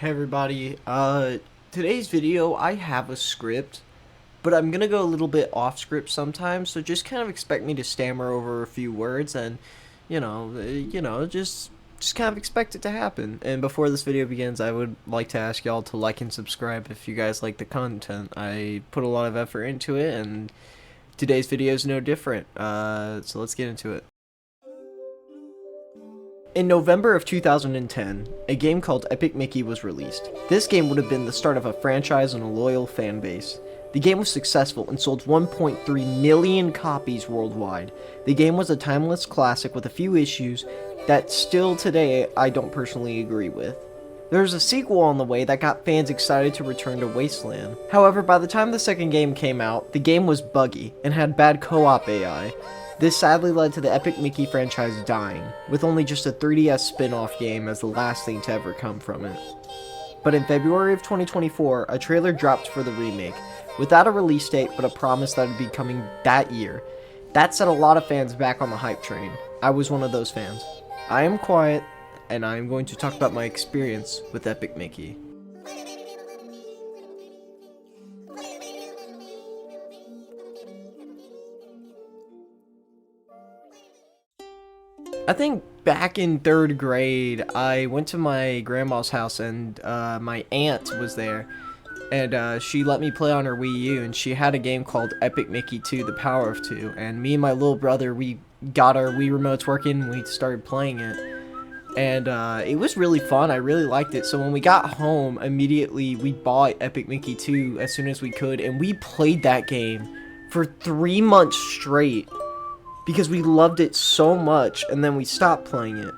Hey everybody, today's video I have a script, but I'm gonna go a little bit off script sometimes, so just kind of expect me to stammer over a few words and, just kind of expect it to happen. And before this video begins, I would like to ask y'all to like and subscribe if you guys like the content. I put a lot of effort into it, and today's video is no different, so let's get into it. In November of 2010, a game called Epic Mickey was released. This game would have been the start of a franchise and a loyal fan base. The game was successful and sold 1.3 million copies worldwide. The game was a timeless classic with a few issues that still today I don't personally agree with. There was a sequel on the way that got fans excited to return to Wasteland. However, by the time the second game came out, the game was buggy and had bad co-op AI. This sadly led to the Epic Mickey franchise dying, with only just a 3DS spin-off game as the last thing to ever come from it. But in February of 2024, a trailer dropped for the remake, without a release date but a promise that it would be coming that year. That set a lot of fans back on the hype train. I was one of those fans. I am quiet, and I am going to talk about my experience with Epic Mickey. I think back in 3rd grade, I went to my grandma's house and my aunt was there. And she let me play on her Wii U, and she had a game called Epic Mickey 2, The Power of Two. And me and my little brother, we got our Wii remotes working, and we started playing it. And it was really fun. I really liked it. So when we got home, immediately we bought Epic Mickey 2 as soon as we could. And we played that game for 3 months straight, because we loved it so much, and then we stopped playing it.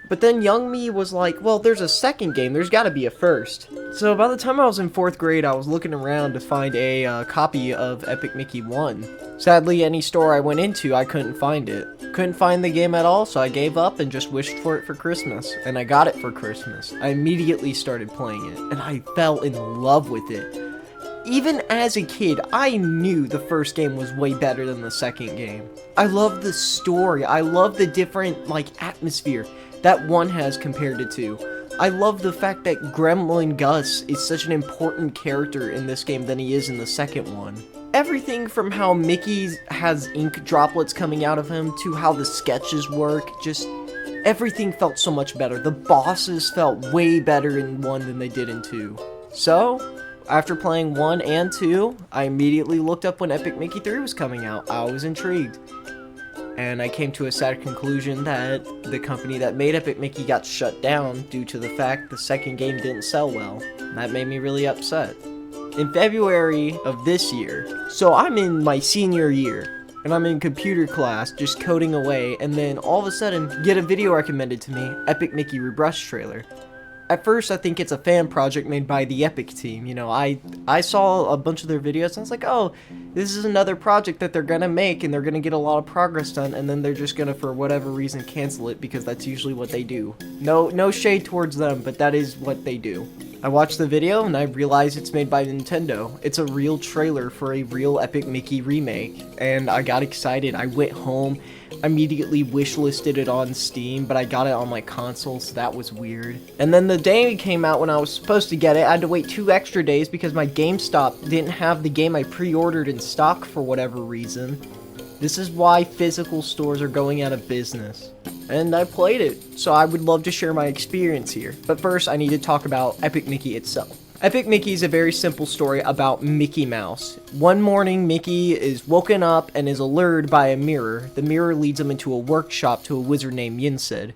But then young me was like, well, there's a second game, there's gotta be a first. So by the time I was in 4th grade, I was looking around to find a copy of Epic Mickey 1. Sadly, any store I went into, I couldn't find it. Couldn't find the game at all, so I gave up and just wished for it for Christmas. And I got it for Christmas. I immediately started playing it, and I fell in love with it. Even as a kid, I knew the first game was way better than the second game. I love the story. I love the different, atmosphere that one has compared to 2. I love the fact that Gremlin Gus is such an important character in this game than he is in the second one. Everything from how Mickey has ink droplets coming out of him to how the sketches work, just everything felt so much better. The bosses felt way better in 1 than they did in 2. So, after playing 1 and 2, I immediately looked up when Epic Mickey 3 was coming out. I was intrigued. And I came to a sad conclusion that the company that made Epic Mickey got shut down due to the fact the second game didn't sell well. That made me really upset. In February of this year, so I'm in my senior year, and I'm in computer class just coding away, and then all of a sudden get a video recommended to me, Epic Mickey Rebrush trailer. At first, I think it's a fan project made by the Epic team. You know, I saw a bunch of their videos, and I was like, oh, this is another project that they're gonna make, and they're gonna get a lot of progress done, and then they're just gonna, for whatever reason, cancel it, because that's usually what they do. No shade towards them, but that is what they do. I watched the video, and I realized it's made by Nintendo. It's a real trailer for a real Epic Mickey remake, and I got excited. I went home, immediately wishlisted it on Steam, but I got it on my console, so that was weird. And then the day it came out when I was supposed to get it, I had to wait 2 extra days because my GameStop didn't have the game I pre-ordered in stock for whatever reason. This is why physical stores are going out of business. And I played it, so I would love to share my experience here. But first, I need to talk about Epic Mickey itself. Epic Mickey is a very simple story about Mickey Mouse. One morning, Mickey is woken up and is allured by a mirror. The mirror leads him into a workshop to a wizard named Yinsed.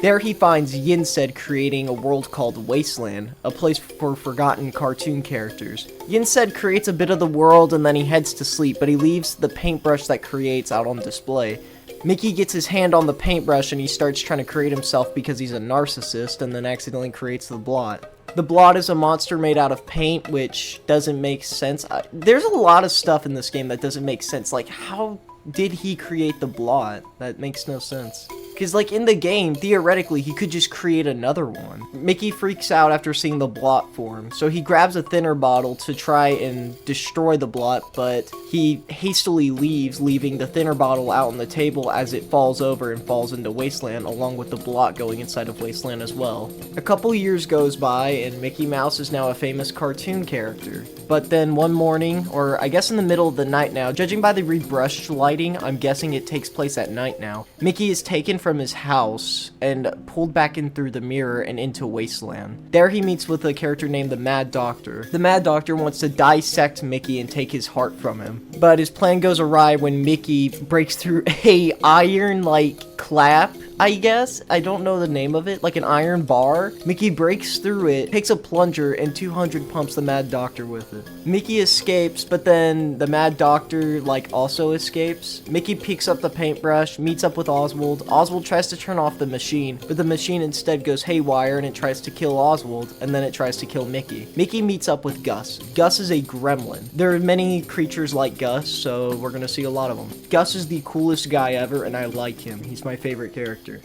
There he finds Yinsed creating a world called Wasteland, a place for forgotten cartoon characters. Yinsed creates a bit of the world and then he heads to sleep, but he leaves the paintbrush that creates out on display. Mickey gets his hand on the paintbrush and he starts trying to create himself because he's a narcissist, and then accidentally creates the Blot. The Blot is a monster made out of paint, which doesn't make sense. There's a lot of stuff in this game that doesn't make sense. Like, how did he create the Blot? That makes no sense. Because, like, in the game, theoretically, he could just create another one. Mickey freaks out after seeing the Blot form, so he grabs a thinner bottle to try and destroy the Blot, but he hastily leaves, leaving the thinner bottle out on the table as it falls over and falls into Wasteland, along with the Blot going inside of Wasteland as well. A couple years goes by, and Mickey Mouse is now a famous cartoon character. But then one morning, or I guess in the middle of the night now, judging by the rebrushed lighting, I'm guessing it takes place at night now, Mickey is taken from his house and pulled back in through the mirror and into Wasteland. There he meets with a character named the Mad Doctor. The Mad Doctor wants to dissect Mickey and take his heart from him, but his plan goes awry when Mickey breaks through a iron-like clap, I guess. I don't know the name of it, like an iron bar. Mickey breaks through it, takes a plunger, and 200 pumps the Mad Doctor with it. Mickey escapes, but then the Mad Doctor, like, also escapes. Mickey picks up the paintbrush, meets up with Oswald. Oswald tries to turn off the machine, but the machine instead goes haywire and it tries to kill Oswald, and then it tries to kill Mickey. Mickey meets up with Gus. Gus is a gremlin. There are many creatures like Gus, so we're gonna see a lot of them. Gus is the coolest guy ever, and I like him. He's my favorite character.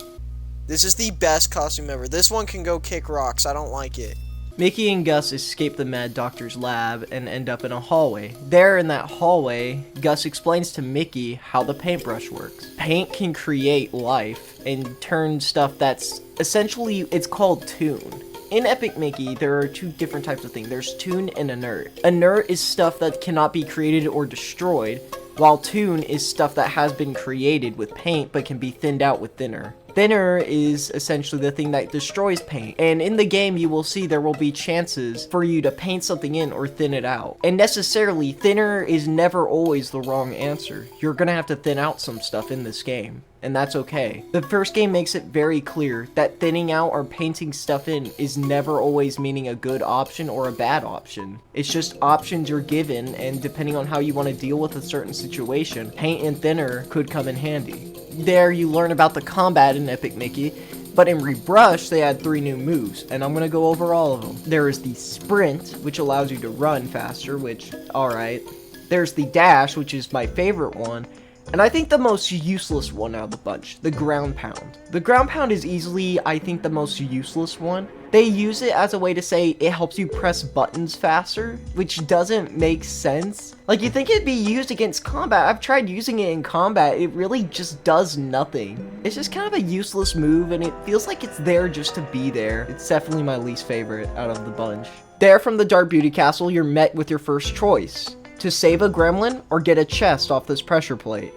This is the best costume ever. This one can go kick rocks. I don't like it. Mickey and Gus escape the Mad Doctor's lab and end up in a hallway. There in that hallway, Gus explains to Mickey how the paintbrush works. Paint can create life and turn stuff that's essentially, it's called toon. In Epic Mickey, there are two different types of things. There's toon and inert. Inert is stuff that cannot be created or destroyed, while toon is stuff that has been created with paint but can be thinned out with thinner. Thinner is essentially the thing that destroys paint, and in the game you will see there will be chances for you to paint something in or thin it out. And necessarily, thinner is never always the wrong answer. You're gonna have to thin out some stuff in this game, and that's okay. The first game makes it very clear that thinning out or painting stuff in is never always meaning a good option or a bad option. It's just options you're given, and depending on how you want to deal with a certain situation, paint and thinner could come in handy. There you learn about the combat in Epic Mickey, but in Rebrush they add 3 new moves, and I'm gonna go over all of them. There is the sprint, which allows you to run faster, which, alright. There's the dash, which is my favorite one, and I think the most useless one out of the bunch, the ground pound. The ground pound is easily, I think, the most useless one. They use it as a way to say it helps you press buttons faster, which doesn't make sense. Like, you think it'd be used against combat. I've tried using it in combat. It really just does nothing. It's just kind of a useless move, and it feels like it's there just to be there. It's definitely my least favorite out of the bunch. There from the Dark Beauty Castle, you're met with your first choice: to save a gremlin or get a chest off this pressure plate.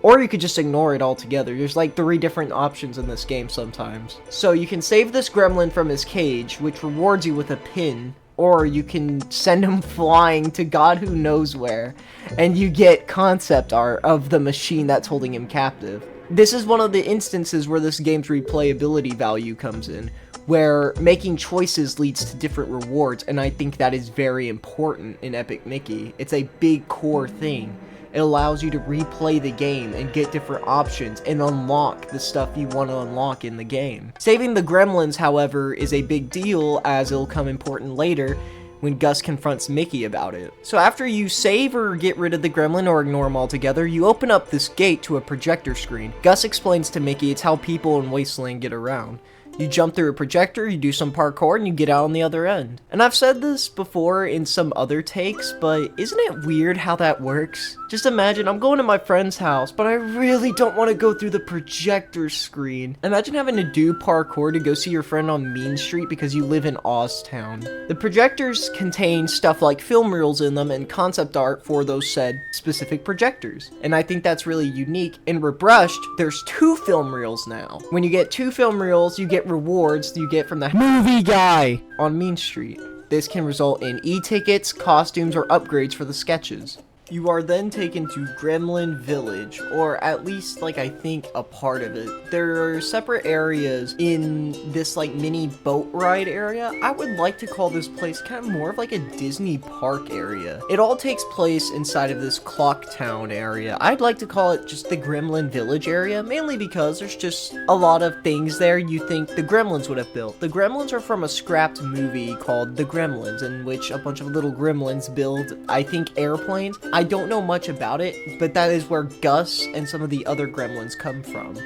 Or you could just ignore it altogether. There's like 3 different options in this game sometimes. So you can save this gremlin from his cage, which rewards you with a pin, or you can send him flying to God who knows where, and you get concept art of the machine that's holding him captive. This is one of the instances where this game's replayability value comes in, where making choices leads to different rewards, and I think that is very important in Epic Mickey. It's a big core thing. It allows you to replay the game and get different options and unlock the stuff you want to unlock in the game. Saving the gremlins, however, is a big deal, as it'll come important later when Gus confronts Mickey about it. So after you save or get rid of the gremlin or ignore him altogether, you open up this gate to a projector screen. Gus explains to Mickey it's how people in Wasteland get around. You jump through a projector, you do some parkour, and you get out on the other end. And I've said this before in some other takes, but isn't it weird how that works? Just imagine, I'm going to my friend's house, but I really don't want to go through the projector screen. Imagine having to do parkour to go see your friend on Mean Street because you live in Oztown. The projectors contain stuff like film reels in them and concept art for those said specific projectors. And I think that's really unique. In Rebrushed, there's 2 film reels now. When you get 2 film reels, you get rewards you get from the movie guy on Mean Street. This can result in e-tickets, costumes, or upgrades for the sketches. You are then taken to Gremlin Village, or at least, like, I think a part of it. There are separate areas in this, like, mini boat ride area. I would like to call this place kind of more of like a Disney park area. It all takes place inside of this clock town area. I'd like to call it just the Gremlin Village area, mainly because there's just a lot of things there you think the Gremlins would have built. The Gremlins are from a scrapped movie called The Gremlins, in which a bunch of little gremlins build, I think, airplanes. I don't know much about it, but that is where Gus and some of the other gremlins come from.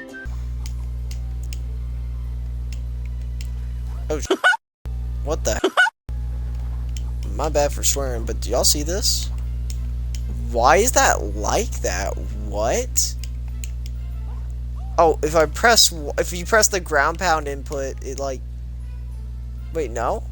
What the? My bad for swearing, but do y'all see this? Why is that like that? What? Oh, if you press the ground pound input, it like... Wait, no?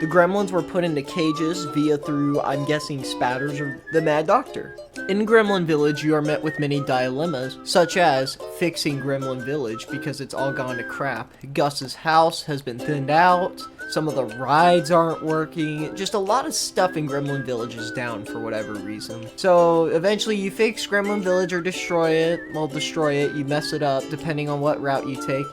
The gremlins were put into cages through, I'm guessing, spatters or the Mad Doctor. In Gremlin Village, you are met with many dilemmas, such as fixing Gremlin Village because it's all gone to crap. Gus's house has been thinned out, some of the rides aren't working, just a lot of stuff in Gremlin Village is down for whatever reason. So eventually you fix Gremlin Village or destroy it. Well, destroy it, you mess it up depending on what route you take.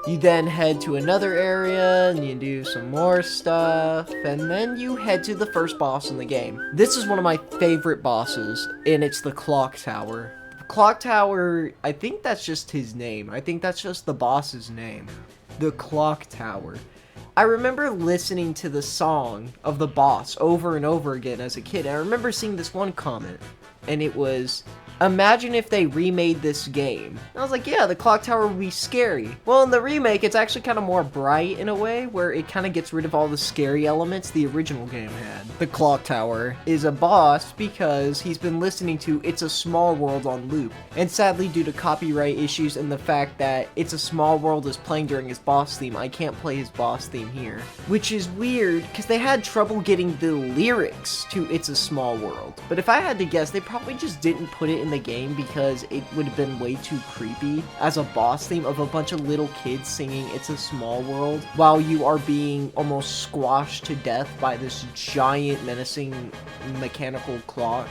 You then head to another area, and you do some more stuff, and then you head to the first boss in the game. This is one of my favorite bosses, and it's the Clock Tower. The Clock Tower, I think that's just his name. I think that's just the boss's name. The Clock Tower. I remember listening to the song of the boss over and over again as a kid, and I remember seeing this one comment, and it was... Imagine if they remade this game. And I was like, yeah, the clock tower would be scary. Well, in the remake, it's actually kind of more bright in a way, where it kind of gets rid of all the scary elements the original game had. The clock tower is a boss because he's been listening to It's a Small World on loop. And sadly, due to copyright issues and the fact that It's a Small World is playing during his boss theme, I can't play his boss theme here. Which is weird, because they had trouble getting the lyrics to It's a Small World. But if I had to guess, they probably just didn't put it in the game because it would have been way too creepy as a boss theme of a bunch of little kids singing It's a Small World while you are being almost squashed to death by this giant menacing mechanical clock.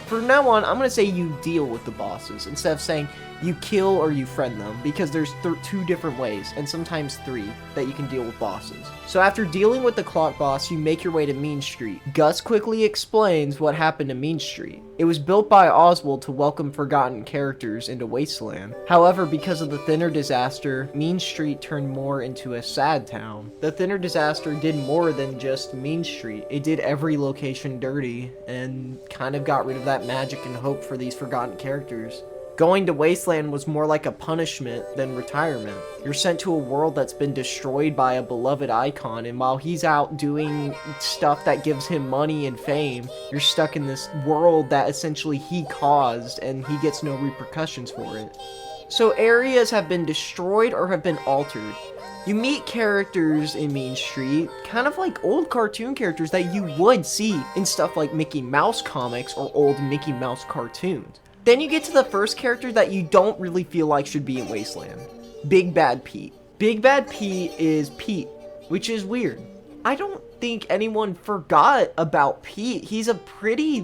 From now on, I'm going to say you deal with the bosses instead of saying you kill or you friend them, because there's two different ways, and sometimes three, that you can deal with bosses. So after dealing with the clock boss, you make your way to Mean Street. Gus quickly explains what happened to Mean Street. It was built by Oswald to welcome forgotten characters into Wasteland. However, because of the Thinner disaster, Mean Street turned more into a sad town. The Thinner disaster did more than just Mean Street. It did every location dirty, and kind of got rid of that magic and hope for these forgotten characters. Going to Wasteland was more like a punishment than retirement. You're sent to a world that's been destroyed by a beloved icon, and while he's out doing stuff that gives him money and fame, you're stuck in this world that essentially he caused, and he gets no repercussions for it. So areas have been destroyed or have been altered. You meet characters in Mean Street, kind of like old cartoon characters that you would see in stuff like Mickey Mouse comics or old Mickey Mouse cartoons. Then you get to the first character that you don't really feel like should be in Wasteland. Big Bad Pete. Big Bad Pete is Pete, which is weird. I don't think anyone forgot about Pete. He's a pretty,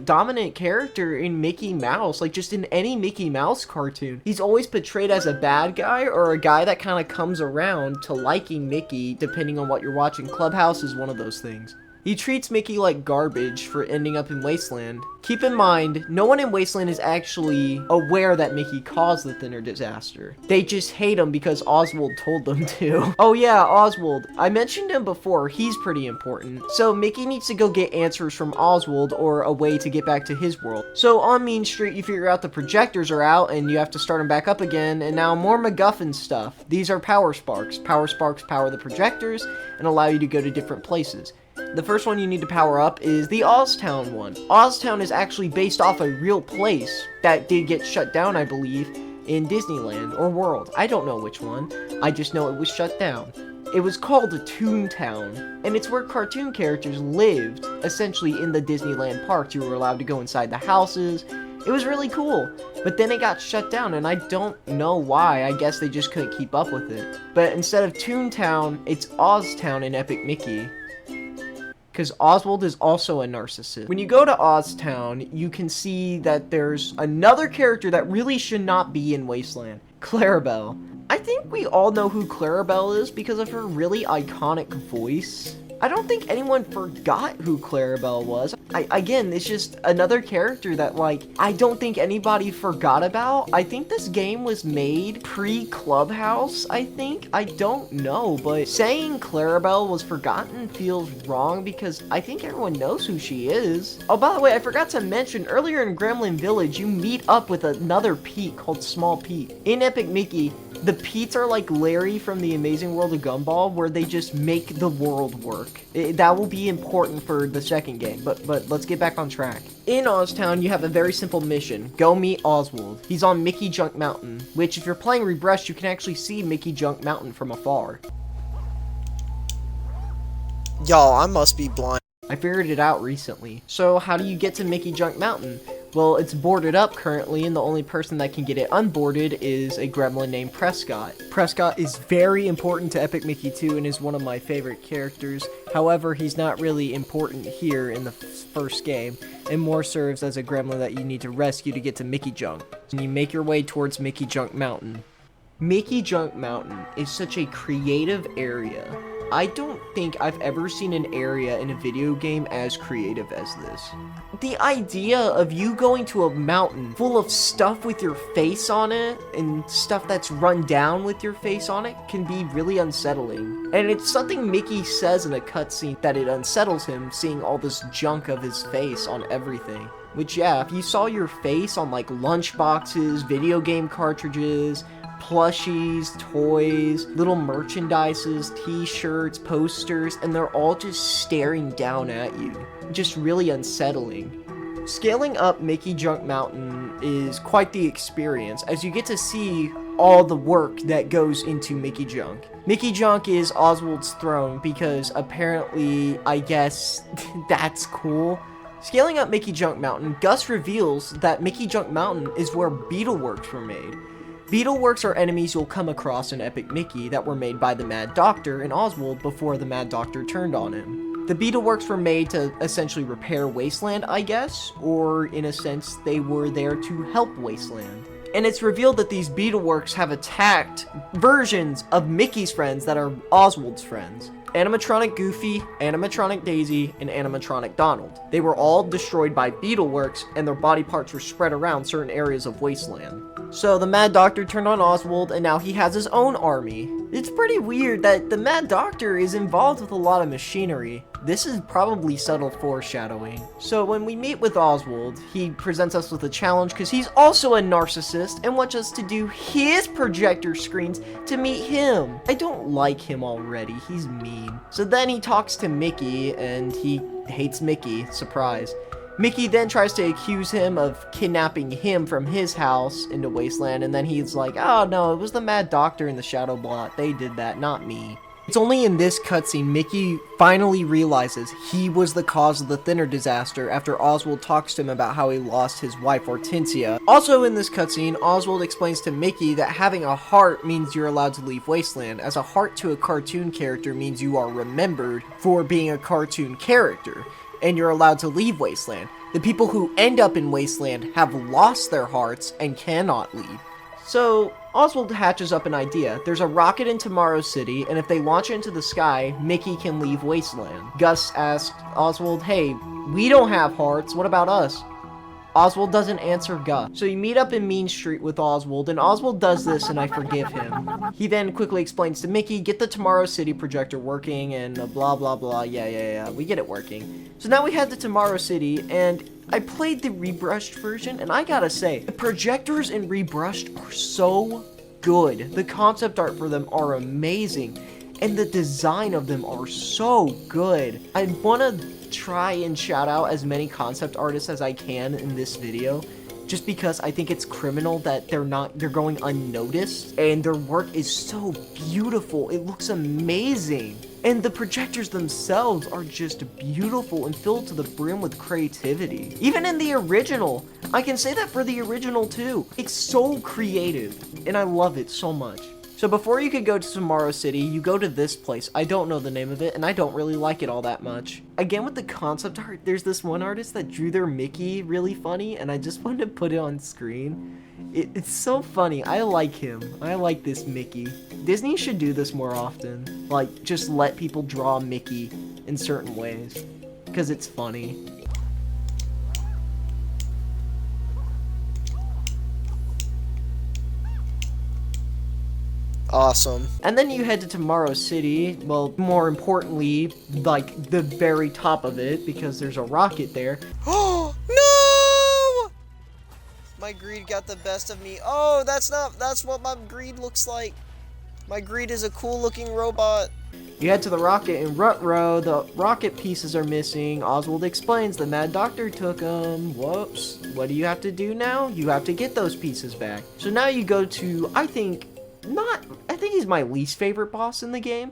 dominant character in Mickey Mouse, just in any Mickey Mouse cartoon. He's always portrayed as a bad guy or a guy that kind of comes around to liking Mickey, depending on what you're watching. Clubhouse is one of those things. He treats Mickey like garbage for ending up in Wasteland. Keep in mind, no one in Wasteland is actually aware that Mickey caused the Thinner disaster. They just hate him because Oswald told them to. Oh yeah, Oswald. I mentioned him before. He's pretty important. So Mickey needs to go get answers from Oswald or a way to get back to his world. So on Mean Street, you figure out the projectors are out and you have to start them back up again, and now more MacGuffin stuff. These are power sparks. Power sparks power the projectors and allow you to go to different places. The first one you need to power up is the Oztown one. Oztown is actually based off a real place that did get shut down, I believe, in Disneyland or World. I don't know which one. I just know it was shut down. It was called a Toontown, and it's where cartoon characters lived, essentially in the Disneyland parks. You were allowed to go inside the houses. It was really cool, but then it got shut down, and I don't know why. I guess they just couldn't keep up with it. But instead of Toontown, it's Oztown in Epic Mickey. Because Oswald is also a narcissist. When you go to Oztown, you can see that there's another character that really should not be in Wasteland. Clarabelle. I think we all know who Clarabelle is because of her really iconic voice. I don't think anyone forgot who Clarabelle was. Again, it's just another character that, like, I don't think anybody forgot about. I think this game was made pre-Clubhouse, I think. I don't know, but saying Clarabelle was forgotten feels wrong because I think everyone knows who she is. Oh, by the way, I forgot to mention, earlier in Gremlin Village, you meet up with another Pete called Small Pete. In Epic Mickey, the Pete's are like Larry from The Amazing World of Gumball, where they just make the world work. That will be important for the second game, but let's get back on track. In Oztown, you have a very simple mission. Go meet Oswald. He's on Mickey Junk Mountain, which if you're playing Rebrush, you can actually see Mickey Junk Mountain from afar. Y'all, I must be blind. I figured it out recently. So how do you get to Mickey Junk Mountain? Well, it's boarded up currently, and the only person that can get it unboarded is a gremlin named Prescott. Prescott is very important to Epic Mickey 2 and is one of my favorite characters. However, he's not really important here in the first game, and more serves as a gremlin that you need to rescue to get to Mickey Junk. And you make your way towards Mickey Junk Mountain. Mickey Junk Mountain is such a creative area. I don't think I've ever seen an area in a video game as creative as this. The idea of you going to a mountain full of stuff with your face on it and stuff that's run down with your face on it can be really unsettling. And it's something Mickey says in a cutscene that it unsettles him seeing all this junk of his face on everything. Which, yeah, if you saw your face on like lunchboxes, video game cartridges, plushies, toys, little merchandises, t-shirts, posters, and they're all just staring down at you. Just really unsettling. Scaling up Mickey Junk Mountain is quite the experience, as you get to see all the work that goes into Mickey Junk. Mickey Junk is Oswald's throne because apparently, I guess, that's cool. Scaling up Mickey Junk Mountain, Gus reveals that Mickey Junk Mountain is where Beetleworks were made. Beetleworks are enemies you'll come across in Epic Mickey that were made by the Mad Doctor and Oswald before the Mad Doctor turned on him. The Beetleworks were made to essentially repair Wasteland, I guess, or in a sense, they were there to help Wasteland. And it's revealed that these Beetleworks have attacked versions of Mickey's friends that are Oswald's friends. Animatronic Goofy, Animatronic Daisy, and Animatronic Donald. They were all destroyed by Beetleworks, and their body parts were spread around certain areas of Wasteland. So the Mad Doctor turned on Oswald, and now he has his own army. It's pretty weird that the Mad Doctor is involved with a lot of machinery. This is probably subtle foreshadowing. So when we meet with Oswald, he presents us with a challenge because he's also a narcissist and wants us to do his projector screens to meet him. I don't like him already, he's mean. So then he talks to Mickey and he hates Mickey, surprise. Mickey then tries to accuse him of kidnapping him from his house into Wasteland, and then he's like, oh no, it was the Mad Doctor and the Shadow Blot. They did that, not me. It's only in this cutscene Mickey finally realizes he was the cause of the Thinner disaster after Oswald talks to him about how he lost his wife Hortensia. Also in this cutscene, Oswald explains to Mickey that having a heart means you're allowed to leave Wasteland, as a heart to a cartoon character means you are remembered for being a cartoon character, and you're allowed to leave Wasteland. The people who end up in Wasteland have lost their hearts and cannot leave. So, Oswald hatches up an idea. There's a rocket in Tomorrow City, and if they launch it into the sky, Mickey can leave Wasteland. Gus asks Oswald, hey, we don't have hearts, what about us? Oswald doesn't answer Gus. So you meet up in Mean Street with Oswald, and Oswald does this, and I forgive him. He then quickly explains to Mickey, get the Tomorrow City projector working, and blah blah blah, yeah, we get it working. So now we head to Tomorrow City, and I played the rebrushed version, and I gotta say, the projectors in rebrushed are so good. The concept art for them are amazing, and the design of them are so good. I wanna try and shout out as many concept artists as I can in this video, just because I think it's criminal that they're going unnoticed, and their work is so beautiful. It looks amazing. And the projectors themselves are just beautiful and filled to the brim with creativity. Even in the original, I can say that for the original too. It's so creative, and I love it so much. So before you could go to Tomorrow City, you go to this place. I don't know the name of it, and I don't really like it all that much. Again, with the concept art, there's this one artist that drew their Mickey really funny, and I just wanted to put it on screen. It's so funny. I like him. I like this Mickey. Disney should do this more often. Like, just let people draw Mickey in certain ways, because it's funny. Awesome. And then you head to Tomorrow City, well, more importantly, like, the very top of it, because there's a rocket there. Oh, no! My greed got the best of me. Oh, that's what my greed looks like. My greed is a cool-looking robot. You head to the rocket in Rut Row, the rocket pieces are missing. Oswald explains the Mad Doctor took them. Whoops. What do you have to do now? You have to get those pieces back. So now you go to, I think he's my least favorite boss in the game,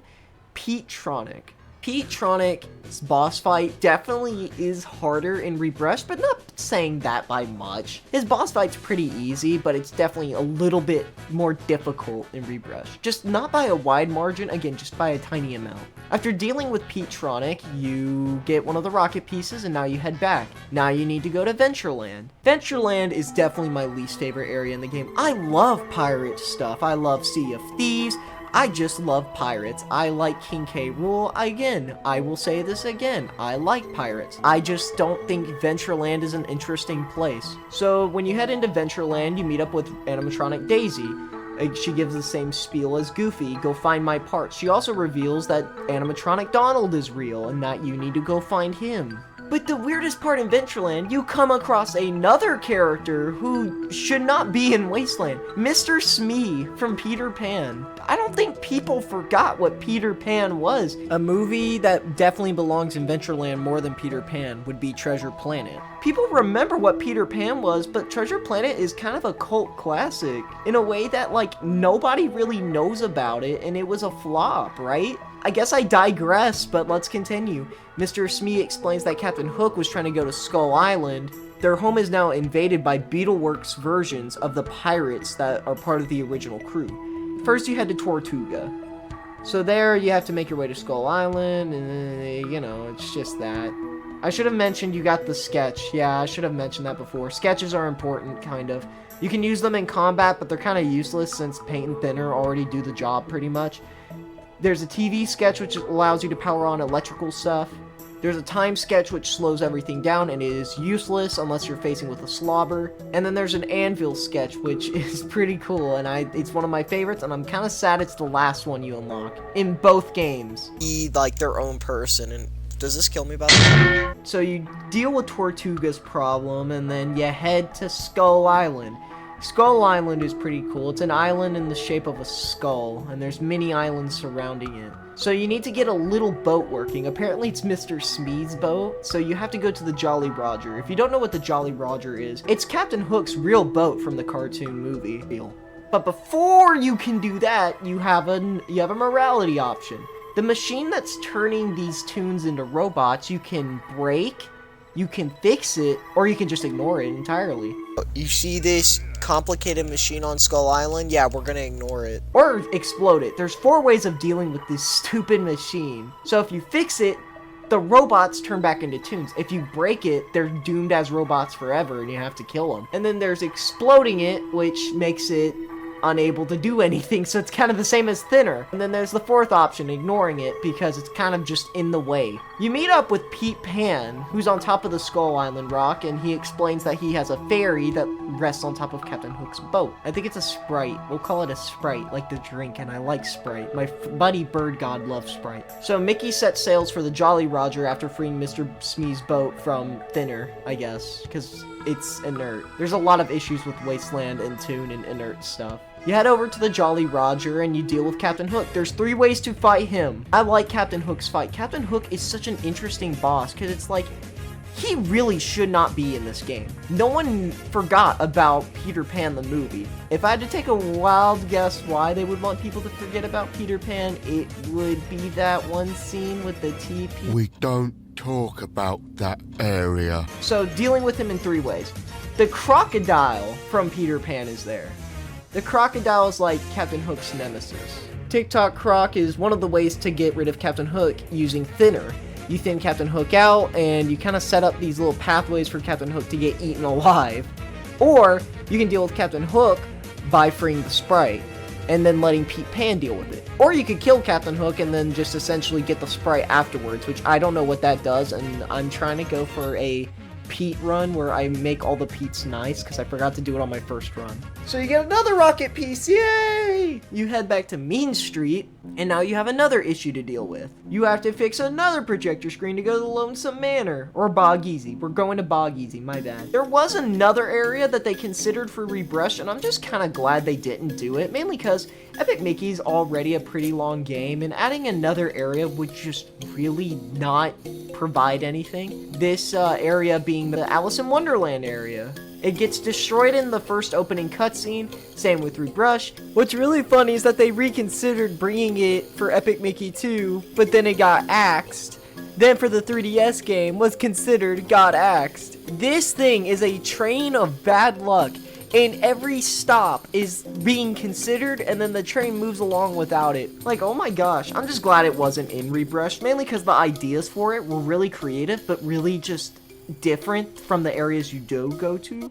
Pete-tronic. Pete-tronic's boss fight definitely is harder in Rebrush, but not saying that by much. His boss fight's pretty easy, but it's definitely a little bit more difficult in Rebrush. Just not by a wide margin, again, just by a tiny amount. After dealing with Pete-tronic, you get one of the rocket pieces and now you head back. Now you need to go to Ventureland. Ventureland is definitely my least favorite area in the game. I love pirate stuff. I love Sea of Thieves. I just love pirates. I like King K. Rool. Again, I will say this again. I like pirates. I just don't think Ventureland is an interesting place. So when you head into Ventureland, you meet up with animatronic Daisy. She gives the same spiel as Goofy, go find my parts. She also reveals that animatronic Donald is real and that you need to go find him. But the weirdest part in Ventureland, you come across another character who should not be in Wasteland. Mr. Smee from Peter Pan. I don't think people forgot what Peter Pan was. A movie that definitely belongs in Ventureland more than Peter Pan would be Treasure Planet. People remember what Peter Pan was, but Treasure Planet is kind of a cult classic in a way that, like, nobody really knows about it, and it was a flop, right? I guess I digress, but let's continue. Mr. Smee explains that Captain Hook was trying to go to Skull Island. Their home is now invaded by Beetleworks versions of the pirates that are part of the original crew. First, you head to Tortuga. So there, you have to make your way to Skull Island, and, you know, it's just that. I should have mentioned you got the sketch. Yeah, I should have mentioned that before. Sketches are important, kind of. You can use them in combat, but they're kind of useless since paint and thinner already do the job pretty much. There's a TV sketch which allows you to power on electrical stuff. There's a time sketch which slows everything down and is useless unless you're facing with a slobber. And then there's an anvil sketch which is pretty cool and it's one of my favorites, and I'm kind of sad it's the last one you unlock in both games. Be like their own person. And does this kill me by the way? So you deal with Tortuga's problem and then you head to Skull Island. Skull Island is pretty cool. It's an island in the shape of a skull, and there's many islands surrounding it. So you need to get a little boat working. Apparently it's Mr. Smee's boat, so you have to go to the Jolly Roger. If you don't know what the Jolly Roger is, it's Captain Hook's real boat from the cartoon movie. But before you can do that, you have a morality option. The machine that's turning these toons into robots, you can break, you can fix it, or you can just ignore it entirely. You see this complicated machine on Skull Island? Yeah, we're gonna ignore it. Or explode it. There's 4 ways of dealing with this stupid machine. So if you fix it, the robots turn back into toons. If you break it, they're doomed as robots forever and you have to kill them. And then there's exploding it, which makes it unable to do anything, so it's kind of the same as thinner. And then there's the 4th option, ignoring it, because it's kind of just in the way. You meet up with Pete Pan, who's on top of the Skull Island rock, and he explains that he has a fairy that rests on top of Captain Hook's boat. I think it's a Sprite. We'll call it a Sprite, like the drink, and I like Sprite. My buddy Bird God loves Sprite. So Mickey sets sails for the Jolly Roger after freeing Mr. Smee's boat from thinner, I guess, because it's inert. There's a lot of issues with Wasteland and Toon and inert stuff. You head over to the Jolly Roger and you deal with Captain Hook. There's 3 ways to fight him. I like Captain Hook's fight. Captain Hook is such an interesting boss because it's like, he really should not be in this game. No one forgot about Peter Pan the movie. If I had to take a wild guess why they would want people to forget about Peter Pan, it would be that one scene with the TP. We don't talk about that area. So dealing with him in 3 ways. The crocodile from Peter Pan is there. The crocodile is like Captain Hook's nemesis. TikTok Croc is one of the ways to get rid of Captain Hook using thinner. You thin Captain Hook out, and you kind of set up these little pathways for Captain Hook to get eaten alive. Or, you can deal with Captain Hook by freeing the Sprite, and then letting Pete Pan deal with it. Or you could kill Captain Hook and then just essentially get the Sprite afterwards, which I don't know what that does, and I'm trying to go for a Pete run where I make all the Pete's nice, because I forgot to do it on my first run. So you get another rocket piece, yay! Eventually, you head back to Mean Street, and now you have another issue to deal with. You have to fix another projector screen to go to the Lonesome Manor, or Bog Easy. We're going to Bog Easy, my bad. There was another area that they considered for Rebrush, and I'm just kind of glad they didn't do it, mainly because Epic Mickey's already a pretty long game, and adding another area would just really not provide anything. This area being the Alice in Wonderland area. It gets destroyed in the first opening cutscene, same with Rebrush. What's really funny is that they reconsidered bringing it for Epic Mickey 2, but then it got axed. Then for the 3DS game, was considered, got axed. This thing is a train of bad luck, and every stop is being considered, and then the train moves along without it. Like, oh my gosh, I'm just glad it wasn't in Rebrush, mainly because the ideas for it were really creative, but really just different from the areas you do go to.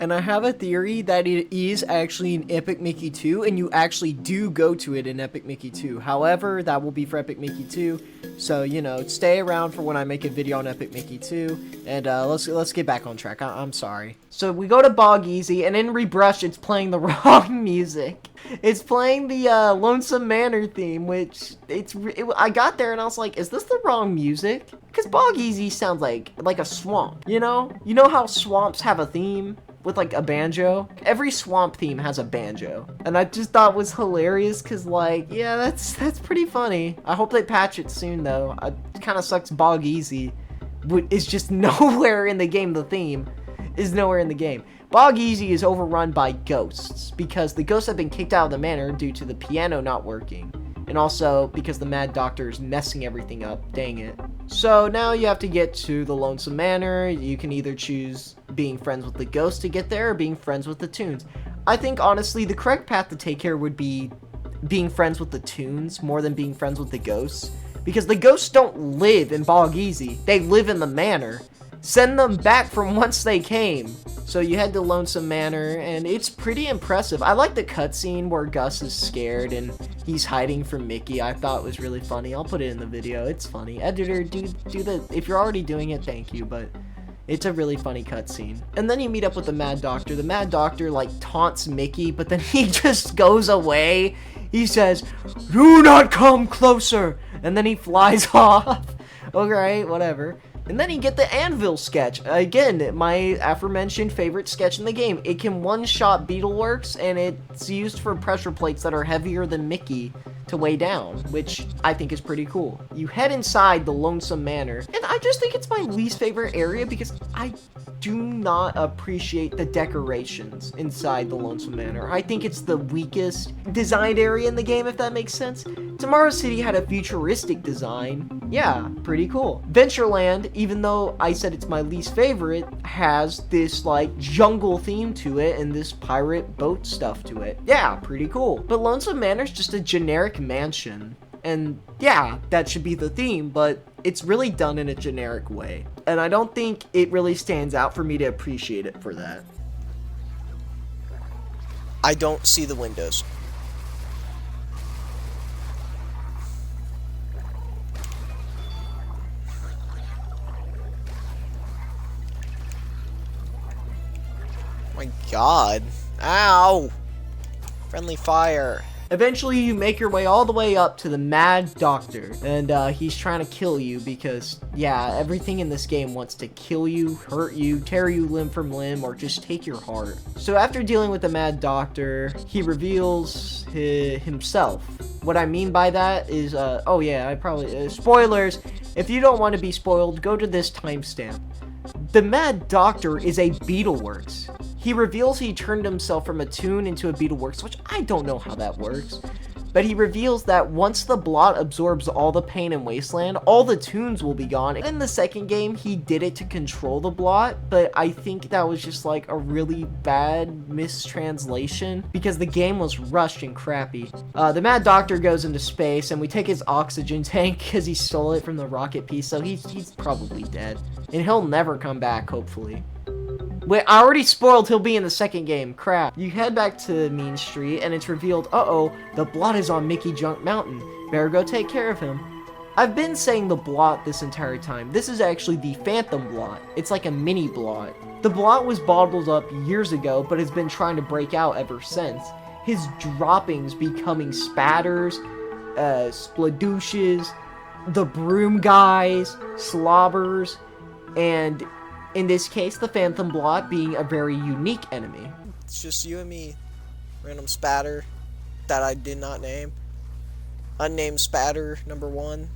And I have a theory that it is actually in Epic Mickey 2, and you actually do go to it in Epic Mickey 2. However, that will be for Epic Mickey 2, so, you know, stay around for when I make a video on Epic Mickey 2, and let's get back on track. I'm sorry. So we go to Bog Easy, and in Rebrush, it's playing the wrong music. It's playing the Lonesome Manor theme, which I got there and I was like, is this the wrong music? Because Bog Easy sounds like a swamp, you know? You know how swamps have a theme with like a banjo? Every swamp theme has a banjo. And I just thought it was hilarious because, like, yeah, that's pretty funny. I hope they patch it soon though. It kind of sucks Bog Easy is just nowhere in the game. The theme is nowhere in the game. Bog Easy is overrun by ghosts, because the ghosts have been kicked out of the manor due to the piano not working, and also because the Mad Doctor is messing everything up, dang it. So now you have to get to the Lonesome Manor. You can either choose being friends with the ghosts to get there, or being friends with the Toons. I think, honestly, the correct path to take here would be being friends with the Toons more than being friends with the ghosts, because the ghosts don't live in Bog Easy, they live in the manor. Send them back from whence they came. So you head to Lonesome Manor, and it's pretty impressive. I like the cutscene where Gus is scared and he's hiding from Mickey. I thought it was really funny. I'll put it in the video. It's funny. Editor, do the, if you're already doing it, thank you, but it's a really funny cutscene. And then you meet up with the Mad Doctor. The Mad Doctor, like, taunts Mickey, but then he just goes away. He says, "Do not come closer," and then he flies off. Okay, whatever. And then you get the anvil sketch. Again, my aforementioned favorite sketch in the game. It can one-shot Beetleworks, and it's used for pressure plates that are heavier than Mickey to weigh down, which I think is pretty cool. You head inside the Lonesome Manor, and I just think it's my least favorite area because I do not appreciate the decorations inside the Lonesome Manor. I think it's the weakest designed area in the game, if that makes sense. Tomorrow City had a futuristic design. Yeah, pretty cool. Ventureland, even though I said it's my least favorite, has this, like, jungle theme to it and this pirate boat stuff to it. Yeah, pretty cool. But Lonesome Manor's just a generic mansion. And yeah, that should be the theme, but it's really done in a generic way. And I don't think it really stands out for me to appreciate it for that. I don't see the windows. Oh my god. Ow! Friendly fire. Eventually, you make your way all the way up to the Mad Doctor, and he's trying to kill you because, yeah, everything in this game wants to kill you, hurt you, tear you limb from limb, or just take your heart. So after dealing with the Mad Doctor, he reveals himself. What I mean by that is, oh yeah, spoilers. If you don't want to be spoiled, go to this timestamp. The Mad Doctor is a Beetleworks. He reveals he turned himself from a Toon into a Beetleworks, which I don't know how that works. But he reveals that once the Blot absorbs all the pain in Wasteland, all the Toons will be gone. In the second game, he did it to control the Blot, but I think that was just like a really bad mistranslation because the game was rushed and crappy. The Mad Doctor goes into space, and we take his oxygen tank because he stole it from the rocket piece, so he's probably dead. And he'll never come back, hopefully. Wait, I already spoiled he'll be in the second game. Crap. You head back to Mean Street, and it's revealed, uh-oh, the Blot is on Mickey Junk Mountain. Better go take care of him. I've been saying the Blot this entire time. This is actually the Phantom Blot. It's like a mini Blot. The Blot was bottled up years ago, but has been trying to break out ever since. his droppings becoming spatters, spladooshes, the broom guys, slobbers, and in this case, the Phantom Blot being a very unique enemy. It's just you and me. Random spatter that I did not name. Unnamed spatter #1.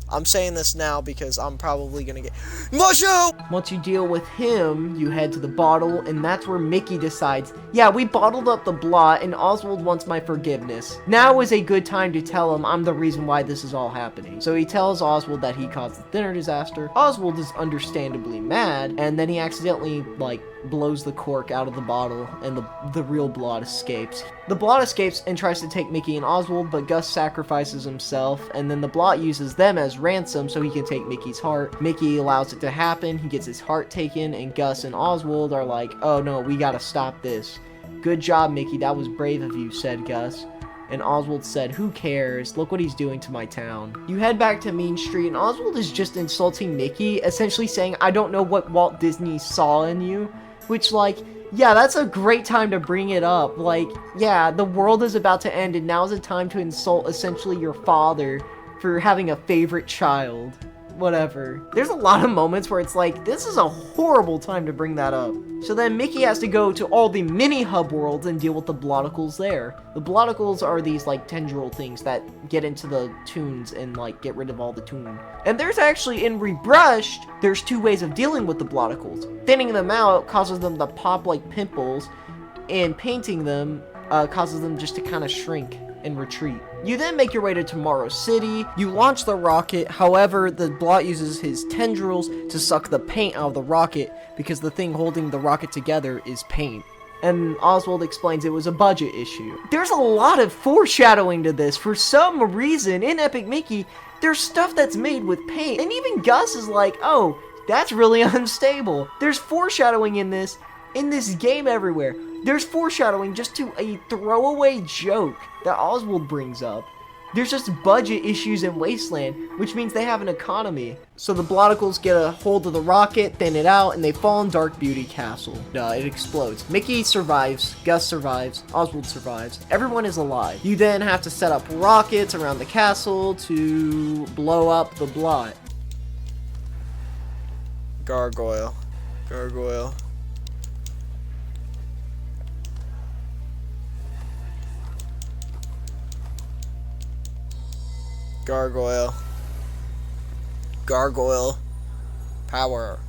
I'm saying this now because I'm probably gonna get Musho! Once you deal with him, you head to the bottle, and that's where Mickey decides, yeah, we bottled up the Blot, and Oswald wants my forgiveness. Now is a good time to tell him I'm the reason why this is all happening. So he tells Oswald that he caused the dinner disaster. Oswald is understandably mad, and then he accidentally, blows the cork out of the bottle, and the real Blot escapes. The Blot escapes and tries to take Mickey and Oswald, but Gus sacrifices himself, and then the Blot uses them as ransom so he can take Mickey's heart. Mickey allows it to happen, he gets his heart taken, and Gus and Oswald are like, oh no, we gotta stop this. Good job, Mickey, that was brave of you, said Gus. And Oswald said, who cares? Look what he's doing to my town. You head back to Main Street, and Oswald is just insulting Mickey, essentially saying, I don't know what Walt Disney saw in you. Which, yeah, that's a great time to bring it up. Yeah, the world is about to end, and now's the time to insult essentially your father for having a favorite child. Whatever. There's a lot of moments where it's like, this is a horrible time to bring that up. So then Mickey has to go to all the mini hub worlds and deal with the Bloticles there. The Bloticles are these tendril things that get into the tunes and get rid of all the tune. And there's actually, in Rebrushed, there's 2 ways of dealing with the Bloticles. Thinning them out causes them to pop like pimples, and painting them causes them just to kind of shrink and retreat. You then make your way to Tomorrow City, you launch the rocket, however, the Blot uses his tendrils to suck the paint out of the rocket because the thing holding the rocket together is paint. And Oswald explains it was a budget issue. There's a lot of foreshadowing to this. For some reason, in Epic Mickey, there's stuff that's made with paint, and even Gus is like, oh, that's really unstable. There's foreshadowing in this game everywhere. There's foreshadowing just to a throwaway joke that Oswald brings up. There's just budget issues in Wasteland, which means they have an economy. So the Bloticles get a hold of the rocket, thin it out, and they fall in Dark Beauty Castle. It explodes. Mickey survives, Gus survives, Oswald survives. Everyone is alive. You then have to set up rockets around the castle to blow up the Blot. Gargoyle. Gargoyle. Power.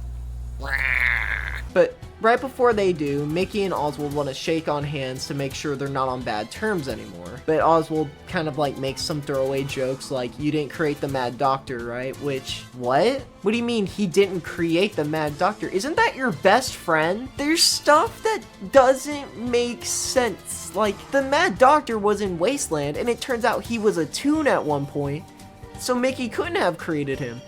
But right before they do, Mickey and Oswald want to shake on hands to make sure they're not on bad terms anymore. But Oswald kind of makes some throwaway jokes like, you didn't create the Mad Doctor, right? Which, what? What do you mean he didn't create the Mad Doctor? Isn't that your best friend? There's stuff that doesn't make sense. The Mad Doctor was in Wasteland, and it turns out he was a toon at one point, so Mickey couldn't have created him.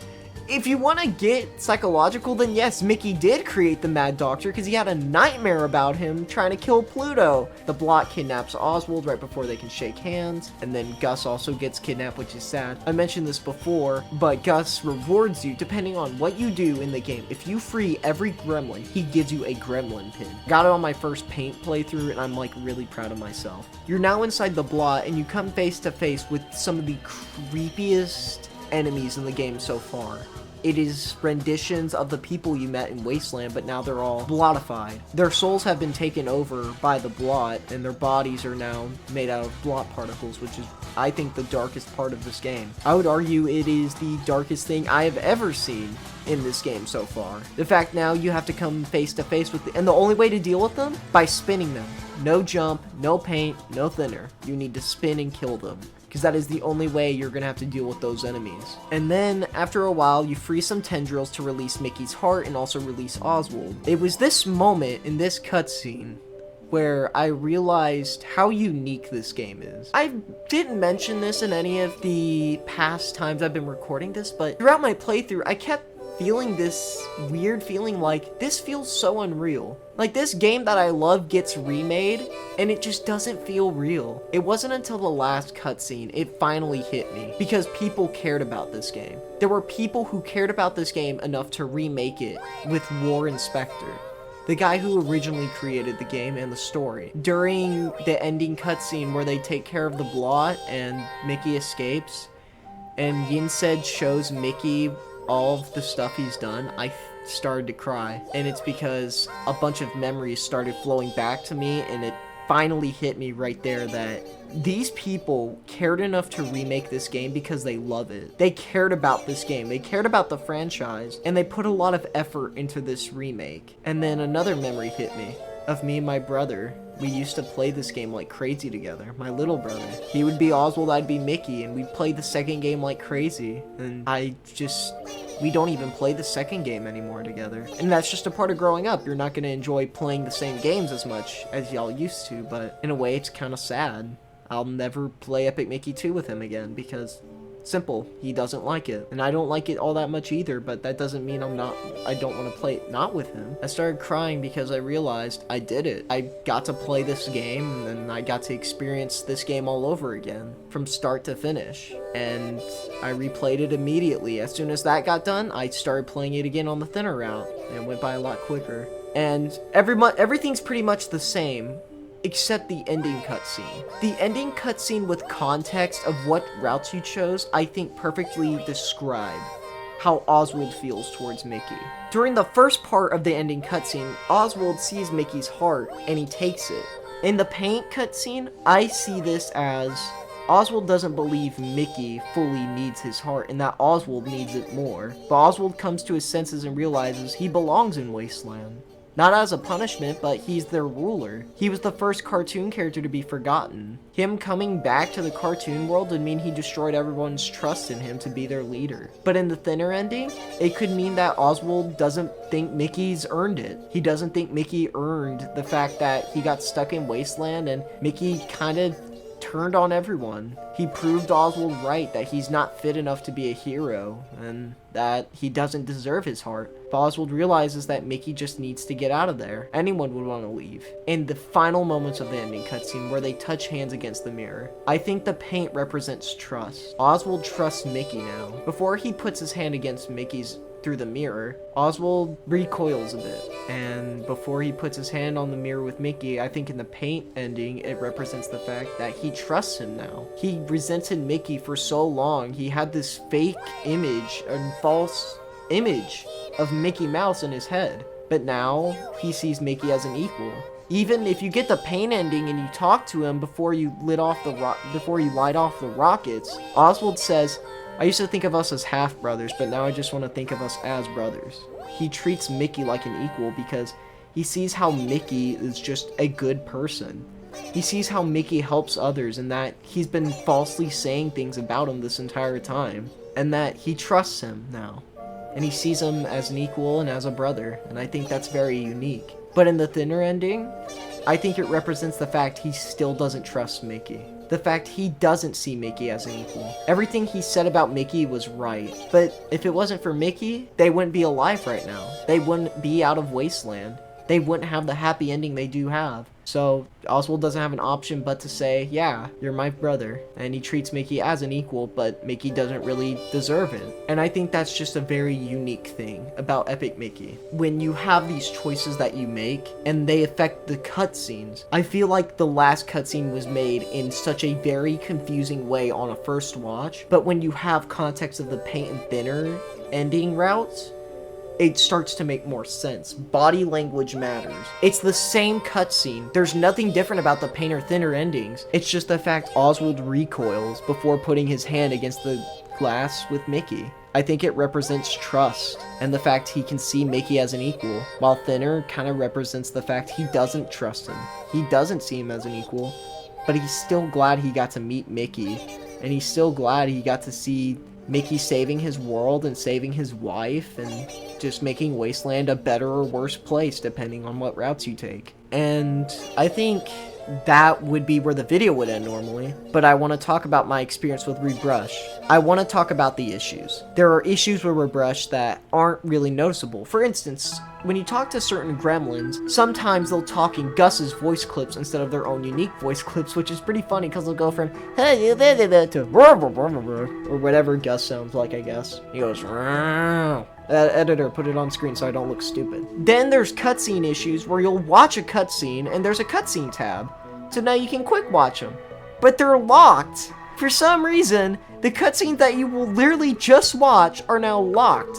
If you want to get psychological, then yes, Mickey did create the Mad Doctor because he had a nightmare about him trying to kill Pluto. The Blot kidnaps Oswald right before they can shake hands, and then Gus also gets kidnapped, which is sad. I mentioned this before, but Gus rewards you depending on what you do in the game. If you free every gremlin, he gives you a gremlin pin. Got it on my first paint playthrough, and I'm really proud of myself. You're now inside the Blot, and you come face to face with some of the creepiest enemies in the game so far. It is renditions of the people you met in Wasteland, but now they're all blotified. Their souls have been taken over by the Blot, and their bodies are now made out of Blot particles, which is, I think, the darkest part of this game. I would argue it is the darkest thing I have ever seen in this game so far. The fact now you have to come face to face with and the only way to deal with them? By spinning them. No jump, no paint, no thinner. You need to spin and kill them, because that is the only way you're gonna have to deal with those enemies. And then, after a while, you free some tendrils to release Mickey's heart and also release Oswald. It was this moment in this cutscene where I realized how unique this game is. I didn't mention this in any of the past times I've been recording this, but throughout my playthrough, I kept feeling this weird feeling this feels so unreal. This game that I love gets remade, and it just doesn't feel real. It wasn't until the last cutscene it finally hit me, because people cared about this game. There were people who cared about this game enough to remake it with War Inspector. the guy who originally created the game and the story. During the ending cutscene where they take care of the Blot and Mickey escapes, and Yinsed shows Mickey all of the stuff he's done, I started to cry. And it's because a bunch of memories started flowing back to me, and it finally hit me right there that these people cared enough to remake this game because they love it. They cared about this game. They cared about the franchise, and they put a lot of effort into this remake. And then another memory hit me of me and my brother. We used to play this game like crazy together. My little brother. He would be Oswald, I'd be Mickey, and we'd play the second game like crazy. And we don't even play the second game anymore together. And that's just a part of growing up. You're not going to enjoy playing the same games as much as y'all used to, but in a way it's kind of sad. I'll never play Epic Mickey 2 with him again because, simple, he doesn't like it. And I don't like it all that much either, but that doesn't mean I don't want to play it not with him. I started crying because I realized I did it. I got to play this game, and I got to experience this game all over again, from start to finish. And I replayed it immediately. As soon as that got done, I started playing it again on the thinner route, and it went by a lot quicker. And everything's pretty much the same, except the ending cutscene. The ending cutscene with context of what routes you chose, I think perfectly describe how Oswald feels towards Mickey. During the first part of the ending cutscene, Oswald sees Mickey's heart and he takes it. In the paint cutscene, I see this as Oswald doesn't believe Mickey fully needs his heart and that Oswald needs it more. But Oswald comes to his senses and realizes he belongs in Wasteland. Not as a punishment, but he's their ruler. He was the first cartoon character to be forgotten. Him coming back to the cartoon world would mean he destroyed everyone's trust in him to be their leader. But in the thinner ending, it could mean that Oswald doesn't think Mickey's earned it. He doesn't think Mickey earned the fact that he got stuck in Wasteland and Mickey kind of turned on everyone. He proved Oswald right that he's not fit enough to be a hero and that he doesn't deserve his heart. But Oswald realizes that Mickey just needs to get out of there. Anyone would want to leave. In the final moments of the ending cutscene where they touch hands against the mirror, I think the paint represents trust. Oswald trusts Mickey now. Before he puts his hand against Mickey's through the mirror, Oswald recoils a bit, and before he puts his hand on the mirror with Mickey, I think in the paint ending, it represents the fact that he trusts him now. He resented Mickey for so long. He had this fake image, a false image of Mickey Mouse in his head, but now he sees Mickey as an equal. Even if you get the paint ending and you talk to him before you light off the rockets, Oswald says, "I used to think of us as half-brothers, but now I just want to think of us as brothers." He treats Mickey like an equal because he sees how Mickey is just a good person. He sees how Mickey helps others and that he's been falsely saying things about him this entire time. And that he trusts him now. And he sees him as an equal and as a brother. And I think that's very unique. But in the thinner ending, I think it represents the fact he still doesn't trust Mickey. The fact he doesn't see Mickey as an equal. Everything he said about Mickey was right. But if it wasn't for Mickey, they wouldn't be alive right now. They wouldn't be out of Wasteland. They wouldn't have the happy ending they do have. So Oswald doesn't have an option but to say, yeah, you're my brother. And he treats Mickey as an equal, but Mickey doesn't really deserve it. And I think that's just a very unique thing about Epic Mickey. When you have these choices that you make, and they affect the cutscenes, I feel like the last cutscene was made in such a very confusing way on a first watch. But when you have context of the paint and thinner ending routes, it starts to make more sense. Body language matters. It's the same cutscene. There's nothing different about the paint or thinner endings. It's just the fact Oswald recoils before putting his hand against the glass with Mickey. I think it represents trust and the fact he can see Mickey as an equal, while thinner kind of represents the fact he doesn't trust him. He doesn't see him as an equal, but he's still glad he got to meet Mickey, and he's still glad he got to see Mickey saving his world and saving his wife and just making Wasteland a better or worse place depending on what routes you take. And I think that would be where the video would end normally, but I want to talk about my experience with Rebrush. I want to talk about the issues. There are issues with Rebrush that aren't really noticeable. For instance, when you talk to certain gremlins, sometimes they'll talk in Gus's voice clips instead of their own unique voice clips, which is pretty funny because they'll go from hey to or whatever Gus sounds like, I guess. He goes, editor, put it on screen so I don't look stupid. Then there's cutscene issues where you'll watch a cutscene and there's a cutscene tab. So now you can quick watch them. But they're locked. For some reason, the cutscenes that you will literally just watch are now locked.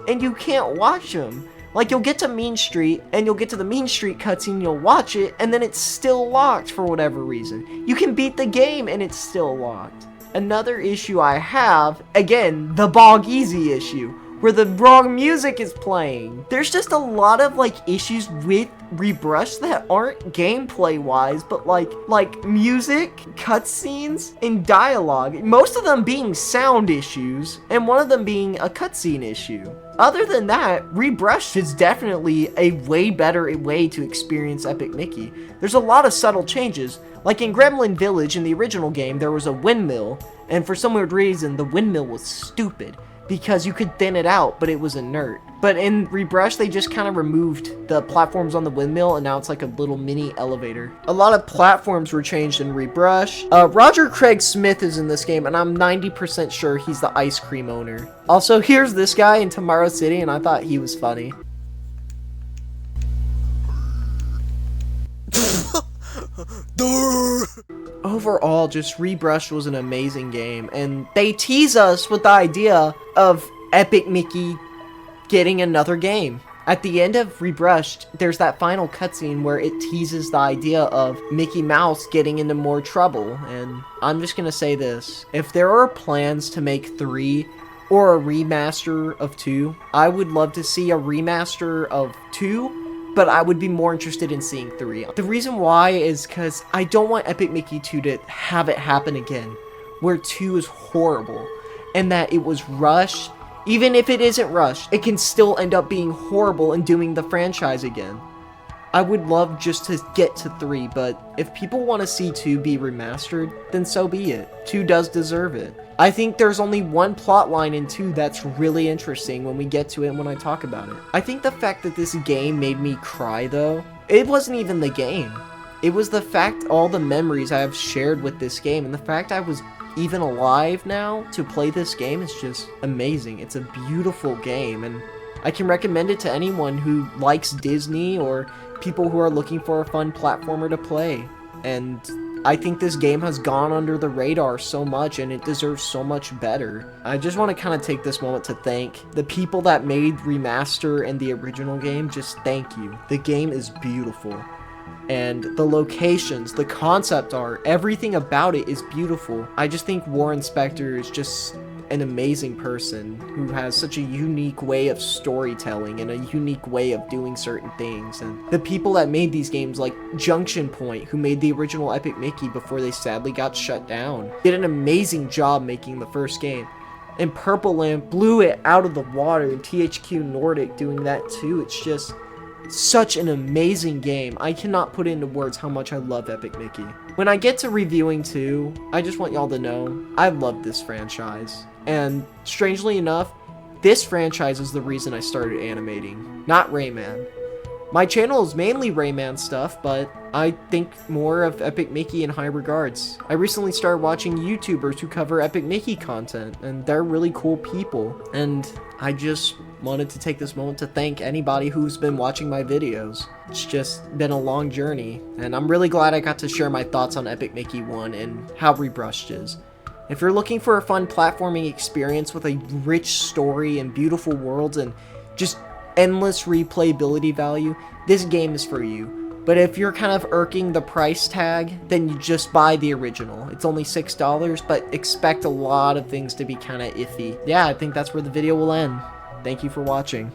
And you can't watch them. Like, you'll get to Mean Street, and you'll get to the Mean Street cutscene, you'll watch it, and then it's still locked for whatever reason. You can beat the game, and it's still locked. Another issue I have, again, the Bog Easy issue, where the wrong music is playing. There's just a lot of, like, issues with Rebrush that aren't gameplay-wise, but, like music, cutscenes, and dialogue. Most of them being sound issues, and one of them being a cutscene issue. Other than that, Rebrush is definitely a way better way to experience Epic Mickey. There's a lot of subtle changes. Like in Gremlin Village in the original game, there was a windmill, and for some weird reason, the windmill was stupid, because you could thin it out, but it was inert. But in Rebrush, they just kind of removed the platforms on the windmill, and now it's like a little mini elevator. A lot of platforms were changed in Rebrush. Roger Craig Smith is in this game, and I'm 90% sure he's the ice cream owner. Also, here's this guy in Tomorrow City, and I thought he was funny. Overall, just Rebrush was an amazing game, and they tease us with the idea of Epic Mickey getting another game. At the end of Rebrushed, there's that final cutscene where it teases the idea of Mickey Mouse getting into more trouble, and I'm just gonna say this. If there are plans to make 3 or a remaster of 2, I would love to see a remaster of 2, but I would be more interested in seeing 3. The reason why is because I don't want Epic Mickey 2 to have it happen again, where 2 is horrible, and that it was rushed. Even if it isn't rushed, it can still end up being horrible and doing the franchise again. I would love just to get to 3, but if people want to see 2 be remastered, then so be it. 2 does deserve it. I think there's only one plot line in 2 that's really interesting when we get to it and when I talk about it. I think the fact that this game made me cry, though, it wasn't even the game. It was the fact all the memories I have shared with this game, and the fact I was even alive now to play this game is just amazing. It's a beautiful game, and I can recommend it to anyone who likes Disney or people who are looking for a fun platformer to play. And I think this game has gone under the radar so much, and it deserves so much better. I just want to kind of take this moment to thank the people that made Remaster and the original game. Just thank you. The game is beautiful. And the locations, the concept art, everything about it is beautiful. I just think Warren Spector is just an amazing person who has such a unique way of storytelling and a unique way of doing certain things. And the people that made these games, like Junction Point, who made the original Epic Mickey before they sadly got shut down, did an amazing job making the first game. And Purple Lamp blew it out of the water, and THQ Nordic doing that too. It's just such an amazing game. I cannot put into words how much I love Epic Mickey. When I get to reviewing 2, I just want y'all to know I love this franchise. And strangely enough, this franchise is the reason I started animating, not Rayman. My channel is mainly Rayman stuff, but I think more of Epic Mickey in high regards. I recently started watching YouTubers who cover Epic Mickey content, and they're really cool people. And I just wanted to take this moment to thank anybody who's been watching my videos. It's just been a long journey, and I'm really glad I got to share my thoughts on Epic Mickey 1 and how Rebrushed is. If you're looking for a fun platforming experience with a rich story and beautiful worlds and just endless replayability value, this game is for you. But if you're kind of irking the price tag, then you just buy the original. It's only $6, but expect a lot of things to be kind of iffy. Yeah, I think that's where the video will end. Thank you for watching.